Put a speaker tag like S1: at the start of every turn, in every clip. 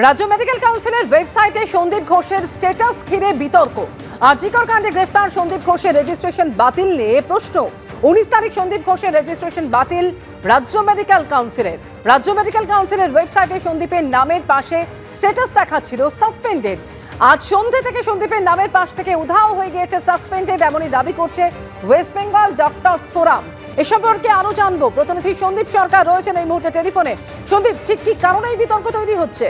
S1: রাজ্য মেডিকেল কাউন্সিলের ওয়েবসাইটে সন্দীপ ঘোষের স্ট্যাটাস ঘিরে বিতর্ক। আরজিকর কাণ্ডে গ্রেফতার সন্দীপ ঘোষের রেজিস্ট্রেশন বাতিল নিয়ে প্রশ্ন। 19 তারিখ সন্দীপ ঘোষের রেজিস্ট্রেশন বাতিল রাজ্য মেডিকেল কাউন্সিলের। রাজ্য মেডিকেল কাউন্সিলের ওয়েবসাইটে সন্দীপের নামের পাশে স্ট্যাটাস দেখাচ্ছিল সাসপেন্ডেড। আজ সন্ধ্যে থেকে সন্দীপের নামের পাশ থেকে উধাও হয়ে গিয়েছে সাসপেন্ডেড, এমনই দাবি করছে ওয়েস্ট বেঙ্গল ডক্টরস ফোরাম। এ সম্পর্কে আরো জানবো, প্রতিনিধি সন্দীপ সরকার রয়েছেন এই মুহূর্তে টেলিফোনে। সন্দীপ, ঠিক কি কারণে এই বিতর্ক তৈরি হচ্ছে?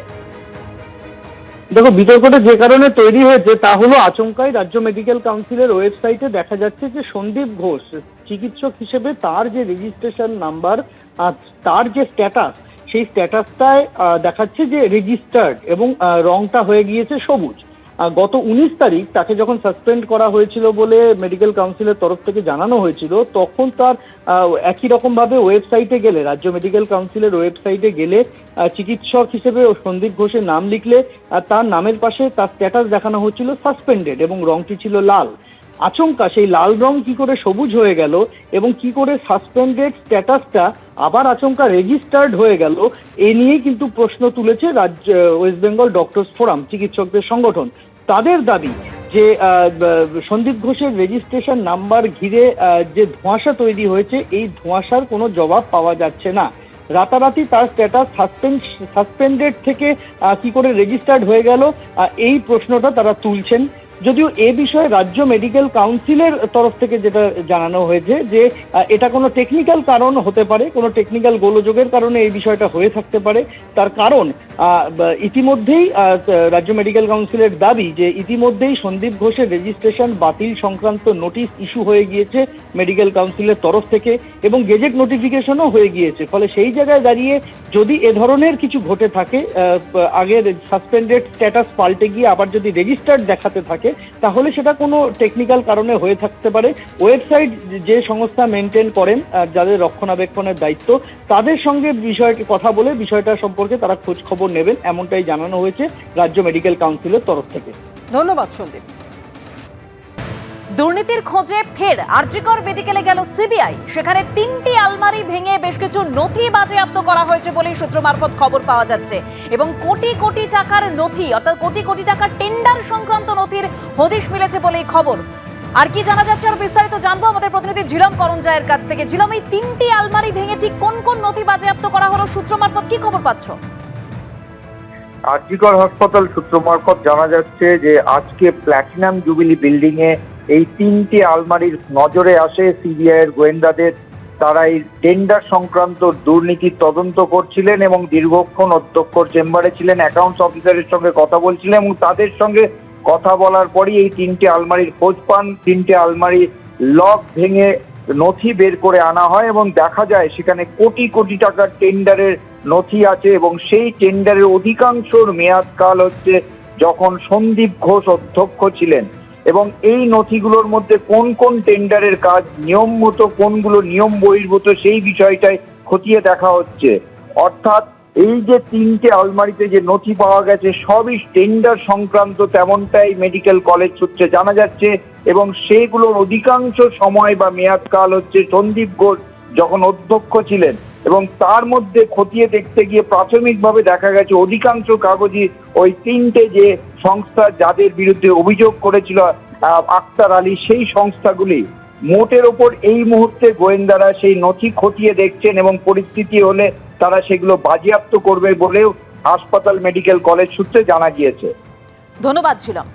S2: দেখো, বিতর্কটা যে কারণে তৈরি হয়েছে তা হলো আচমকাই রাজ্য মেডিকেল কাউন্সিলের ওয়েবসাইটে দেখা যাচ্ছে যে সন্দীপ ঘোষ চিকিৎসক হিসেবে তার যে রেজিস্ট্রেশন নাম্বার আর তার যে স্ট্যাটাস, সেই স্ট্যাটাসটায় দেখাচ্ছে যে রেজিস্টার্ড এবং রংটা হয়ে গিয়েছে সবুজ। গত 19 তারিখ তাকে যখন সাসপেন্ড করা হয়েছিল বলে মেডিকেল কাউন্সিলের তরফ থেকে জানানো হয়েছিল, তখন তার একই রকম ভাবে ওয়েবসাইটে গেলে, রাজ্য মেডিকেল কাউন্সিলের ওয়েবসাইটে গেলে চিকিৎসক হিসেবে সন্দীপ ঘোষের নাম লিখলে তার নামের পাশে তার স্ট্যাটাস দেখানো হচ্ছিল সাসপেন্ডেড এবং রংটি ছিল লাল। আচমকা সেই লাল রং কি করে সবুজ হয়ে গেল এবং কি করে সাসপেন্ডেড স্ট্যাটাসটা আবার আচমকা রেজিস্টার্ড হয়ে গেল, এ নিয়েই কিন্তু প্রশ্ন তুলেছে ওয়েস্ট বেঙ্গল ডক্টরস ফোরাম, চিকিৎসকদের সংগঠন। তাদের দাবি যে সন্দীপ ঘোষের রেজিস্ট্রেশন নাম্বার ঘিরে যে ধোঁয়াশা তৈরি হয়েছে, এই ধোঁয়াশার কোনো জবাব পাওয়া যাচ্ছে না। রাতারাতি তার স্ট্যাটাস সাসপেন্ডেড থেকে কি করে রেজিস্টার্ড হয়ে গেল, এই প্রশ্নটা তারা তুলছেন। যদিও এ বিষয়ে রাজ্য মেডিকেল কাউন্সিলের তরফ থেকে যেটা জানানো হয়েছে যে এটা কোনো টেকনিক্যাল কারণ হতে পারে, কোনো টেকনিক্যাল গোলযোগের কারণে এই বিষয়টা হয়ে থাকতে পারে। তার কারণ ইতিমধ্যেই রাজ্য মেডিকেল কাউন্সিলের দাবি যে ইতিমধ্যেই সন্দীপ ঘোষের রেজিস্ট্রেশন বাতিল সংক্রান্ত নোটিশ ইস্যু হয়ে গিয়েছে মেডিকেল কাউন্সিলের তরফ থেকে এবং গেজেট নোটিফিকেশনও হয়ে গিয়েছে। ফলে সেই জায়গায় দাঁড়িয়ে যদি এ ধরনের কিছু ঘটে থাকে, আগের সাসপেন্ডেড স্ট্যাটাস পাল্টে গিয়ে আবার যদি রেজিস্টার্ড দেখাতে থাকে, তাহলে সেটা কোনো টেকনিক্যাল কারণে হয়ে থাকতে পারে। ওয়েবসাইট যে সংস্থা মেনটেন করেন, যাদের রক্ষণাবেক্ষণের দায়িত্ব, তাদের সঙ্গে বিষয়টি কথা বলে বিষয়টা সম্পর্কে তারা খোঁজ খবর নেবেন, এমনটাই জানানো হয়েছে রাজ্য মেডিকেল কাউন্সিলের তরফ থেকে।
S1: ধন্যবাদ সন্দীপ।
S3: দুর্নীতির খোঁজে ফের আরজিকর মেডিকেলে গেল সিবিআই। সেখানে 3টি আলমারি ভেঙে বেশ কিছু নথি বাজেয়াপ্ত করা হয়েছে বলেই সূত্র মারফত খবর পাওয়া যাচ্ছে এবং কোটি কোটি টাকার নথি, অর্থাৎ কোটি কোটি টাকার টেন্ডার সংক্রান্ত নথির হদিশ মিলেছে বলেই খবর। আর কি জানা যাচ্ছে আরো বিস্তারিত জানবো আমাদের প্রতিনিধি ঝিলম করঞ্জয়ের কাছ থেকে। ঝিলম, এই 3টি আলমারি ভেঙে ঠিক কোন কোন নথি বাজেয়াপ্ত করা হলো, সূত্র মারফত কি খবর পাচ্ছ?
S4: আরজিকর হাসপাতাল সূত্র মারফত জানা যাচ্ছে যে আজকে প্ল্যাটিনাম জুবিলি বিল্ডিং এ এই 3টি আলমারির নজরে আসে সিবিআই এর গোয়েন্দাদের। তারা এই টেন্ডার সংক্রান্ত দুর্নীতির তদন্ত করছিলেন এবং দীর্ঘক্ষণ অধ্যক্ষর চেম্বারে ছিলেন, অ্যাকাউন্টস অফিসারের সঙ্গে কথা বলছিলেন এবং তাদের সঙ্গে কথা বলার পরই এই 3টি আলমারির খোঁজ পান। 3টে আলমারি লক ভেঙে নথি বের করে আনা হয় এবং দেখা যায় সেখানে কোটি কোটি টাকার টেন্ডারের নথি আছে এবং সেই টেন্ডারের অধিকাংশর মেয়াদকাল হচ্ছে যখন সন্দীপ ঘোষ অধ্যক্ষ ছিলেন। এবং এই নথিগুলোর মধ্যে কোন কোন টেন্ডারের কাজ নিয়ম মতো, কোনগুলো নিয়ম বহির্ভূত, সেই বিষয়টাই খতিয়ে দেখা হচ্ছে। অর্থাৎ এই যে 3টে আলমারিতে যে নথি পাওয়া গেছে সবই টেন্ডার সংক্রান্ত, তেমনটাই মেডিকেল কলেজ সূত্রে জানা যাচ্ছে এবং সেগুলোর অধিকাংশ সময় বা মেয়াদকাল হচ্ছে সন্দীপ ঘোষ যখন অধ্যক্ষ ছিলেন। এবং তার মধ্যে খতিয়ে দেখতে গিয়ে প্রাথমিকভাবে দেখা গেছে অধিকাংশ কাগজই ওই 3টে যে সংস্থা যাদের বিরুদ্ধে অভিযোগ করেছিল আক্তার আলী, সেই সংস্থাগুলি। মোটের ওপর এই মুহূর্তে গোয়েন্দারা সেই নথি খতিয়ে দেখছেন এবং পরিস্থিতি হলে তারা সেগুলো বাজেয়াপ্ত করবে বলেও হাসপাতাল মেডিকেল কলেজ সূত্রে জানা গিয়েছে।
S3: ধন্যবাদ ছিলাম।